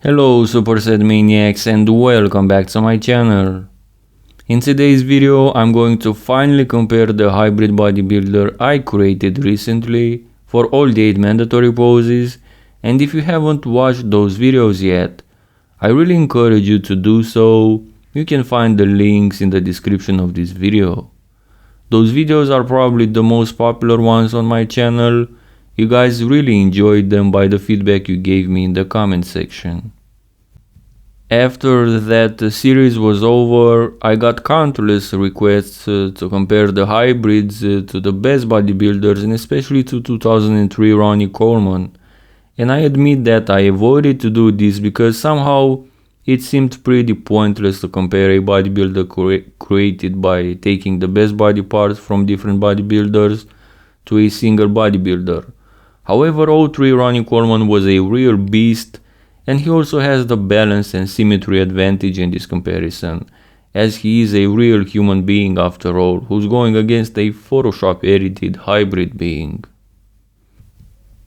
Hello Superset Maniacs and welcome back to my channel. In today's video I'm going to finally compare the hybrid bodybuilder I created recently for all the 8 mandatory poses, and if you haven't watched those videos yet, I really encourage you to do so. You can find the links in the description of this video. Those videos are probably the most popular ones on my channel. You guys really enjoyed them by the feedback you gave me in the comment section. After that series was over, I got countless requests to compare the hybrids to the best bodybuilders, and especially to 2003 Ronnie Coleman. And I admit that I avoided to do this because somehow it seemed pretty pointless to compare a bodybuilder created by taking the best body parts from different bodybuilders to a single bodybuilder. However, 03 Ronnie Coleman was a real beast, and he also has the balance and symmetry advantage in this comparison, as he is a real human being after all, who's going against a Photoshop edited hybrid being.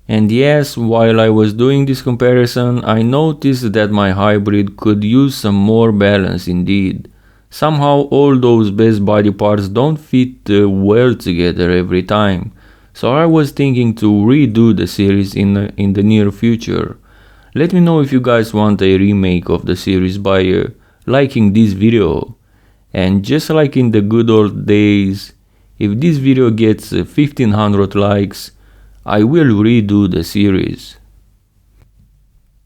And yes, while I was doing this comparison, I noticed that my hybrid could use some more balance indeed. Somehow all those best body parts don't fit well together every time, so I was thinking to redo the series in the near future. Let me know if you guys want a remake of the series by liking this video. And just like in the good old days, if this video gets 1500 likes, I will redo the series.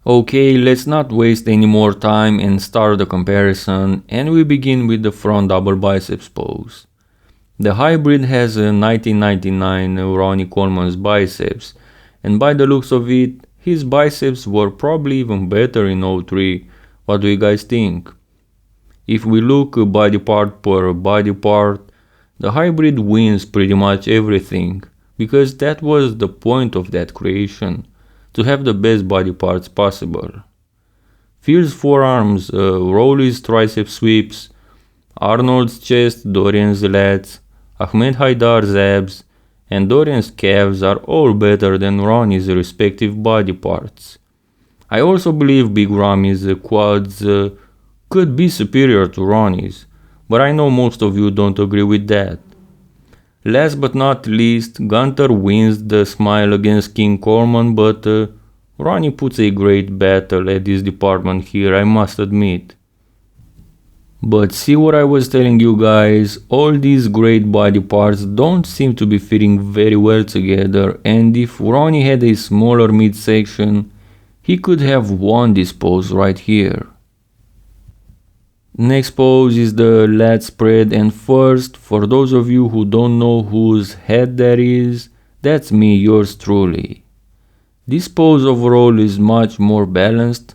Okay, let's not waste any more time and start the comparison, and we begin with the front double biceps pose. The hybrid has a 1999 Ronnie Coleman's biceps, and by the looks of it, his biceps were probably even better in 03. What do you guys think? If we look body part per body part, the hybrid wins pretty much everything, because that was the point of that creation, to have the best body parts possible. Phil's forearms, Rolly's tricep sweeps, Arnold's chest, Dorian's lats, Ahmed Haidar's abs, and Dorian's calves are all better than Ronnie's respective body parts. I also believe Big Ramy's quads could be superior to Ronnie's, but I know most of you don't agree with that. Last but not least, Gunter wins the smile against King Coleman, but Ronnie puts a great battle at this department here, I must admit. But see what I was telling you guys, all these great body parts don't seem to be fitting very well together, and if Ronnie had a smaller midsection, he could have won this pose right here. Next pose is the lat spread, and first, for those of you who don't know whose head that is, that's me, yours truly. This pose overall is much more balanced.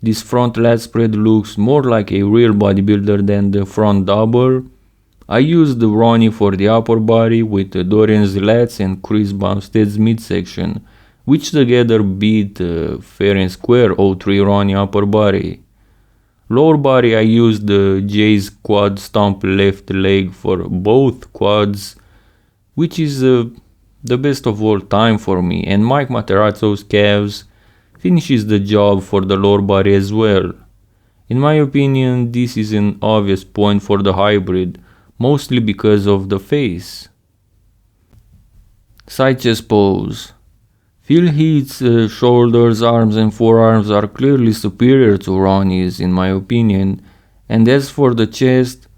This front lat spread looks more like a real bodybuilder than the front double. I used Ronnie for the upper body with Dorian's lats and Chris Bumstead's midsection, which together beat fair and square 03 Ronnie upper body. Lower body I used Jay's quad stomp left leg for both quads, which is the best of all time for me, and Mike Materazzo's calves finishes the job for the lower body as well. In my opinion, this is an obvious point for the hybrid, mostly because of the face. Side chest pose. Phil Heath's shoulders, arms and forearms are clearly superior to Ronnie's in my opinion, and as for the chest,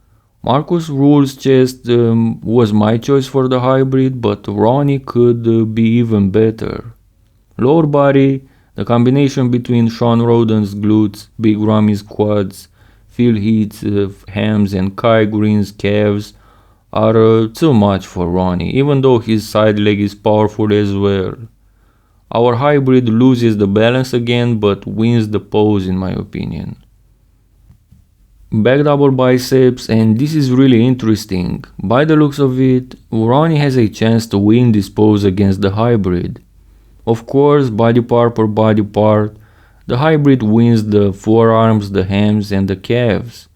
Marcus Rule's chest was my choice for the hybrid, but Ronnie could be even better. Lower body, the combination between Sean Roden's glutes, Big Ramy's quads, Phil Heath's hams and Kai Green's calves are too much for Ronnie, even though his side leg is powerful as well. Our hybrid loses the balance again, but wins the pose in my opinion. Back double biceps, and this is really interesting. By the looks of it, Ronnie has a chance to win this pose against the hybrid. Of course, body part per body part, the hybrid wins the forearms, the hams and the calves.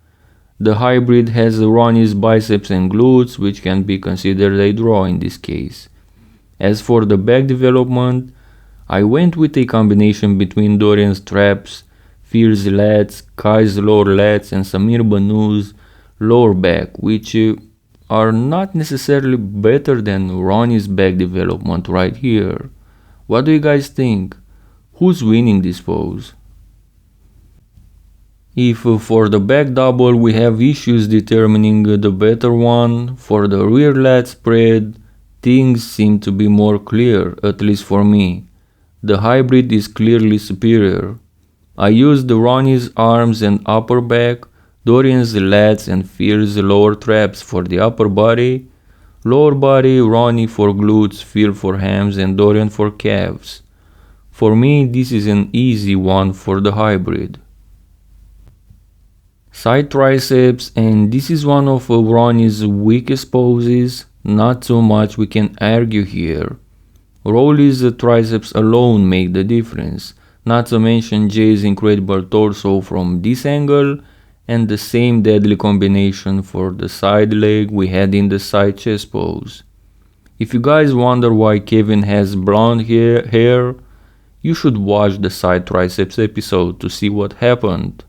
The hybrid has Ronnie's biceps and glutes, which can be considered a draw in this case. As for the back development, I went with a combination between Dorian's traps, Fear's lats, Kai's lower lats, and Samir Banu's lower back, which are not necessarily better than Ronnie's back development right here. What do you guys think? Who's winning this pose? If for the back double we have issues determining the better one, for the rear lat spread, things seem to be more clear, at least for me. The hybrid is clearly superior. I used Ronnie's arms and upper back, Dorian's lats and Fear's lower traps for the upper body, lower body Ronnie for glutes, Fear for hams and Dorian for calves. For me this is an easy one for the hybrid. Side triceps, and this is one of Ronnie's weakest poses, not so much we can argue here. Rolly's triceps alone make the difference, not to mention Jay's incredible torso from this angle and the same deadly combination for the side leg we had in the side chest pose. If you guys wonder why Kevin has blonde hair, you should watch the side triceps episode to see what happened.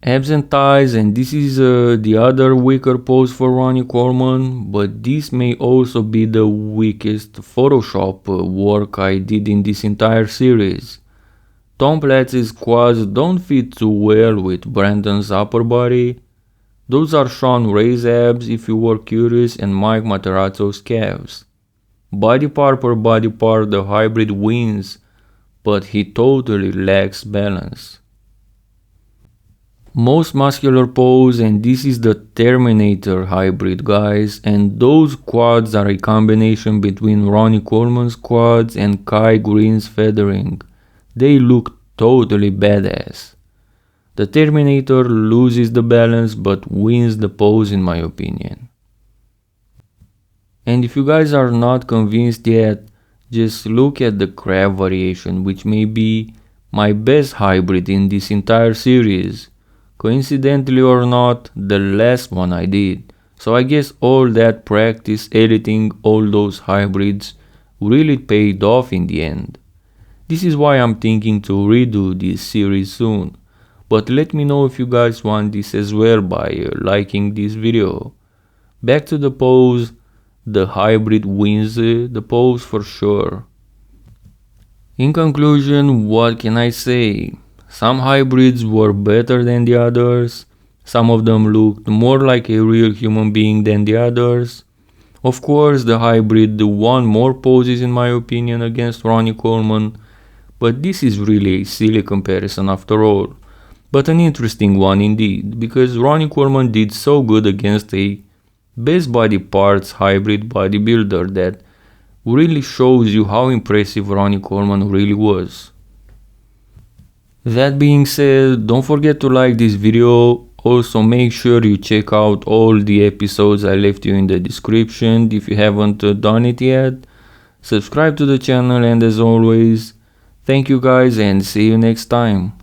Abs and thighs, and this is the other weaker pose for Ronnie Coleman, but this may also be the weakest Photoshop work I did in this entire series. Tom Platz's quads don't fit too well with Brandon's upper body. Those are Sean Ray's abs if you were curious, and Mike Materazzo's calves. Body part per body part the hybrid wins, but he totally lacks balance. Most muscular pose, and this is the Terminator hybrid, guys, and those quads are a combination between Ronnie Coleman's quads and Kai Green's feathering. They look totally badass. The Terminator loses the balance but wins the pose in my opinion. And if you guys are not convinced yet, just look at the crab variation, which may be my best hybrid in this entire series. Coincidentally or not, the last one I did. So I guess all that practice editing all those hybrids really paid off in the end. This is why I'm thinking to redo this series soon. But let me know if you guys want this as well by liking this video. Back to the pose, the hybrid wins the pose for sure. In conclusion, what can I say? Some hybrids were better than the others, some of them looked more like a real human being than the others. Of course, the hybrid won more poses in my opinion against Ronnie Coleman, but this is really a silly comparison after all. But an interesting one indeed, because Ronnie Coleman did so good against a best body parts hybrid bodybuilder that really shows you how impressive Ronnie Coleman really was. That being said, don't forget to like this video. Also make sure you check out all the episodes I left you in the description if you haven't done it yet. Subscribe to the channel, and as always, thank you guys and see you next time.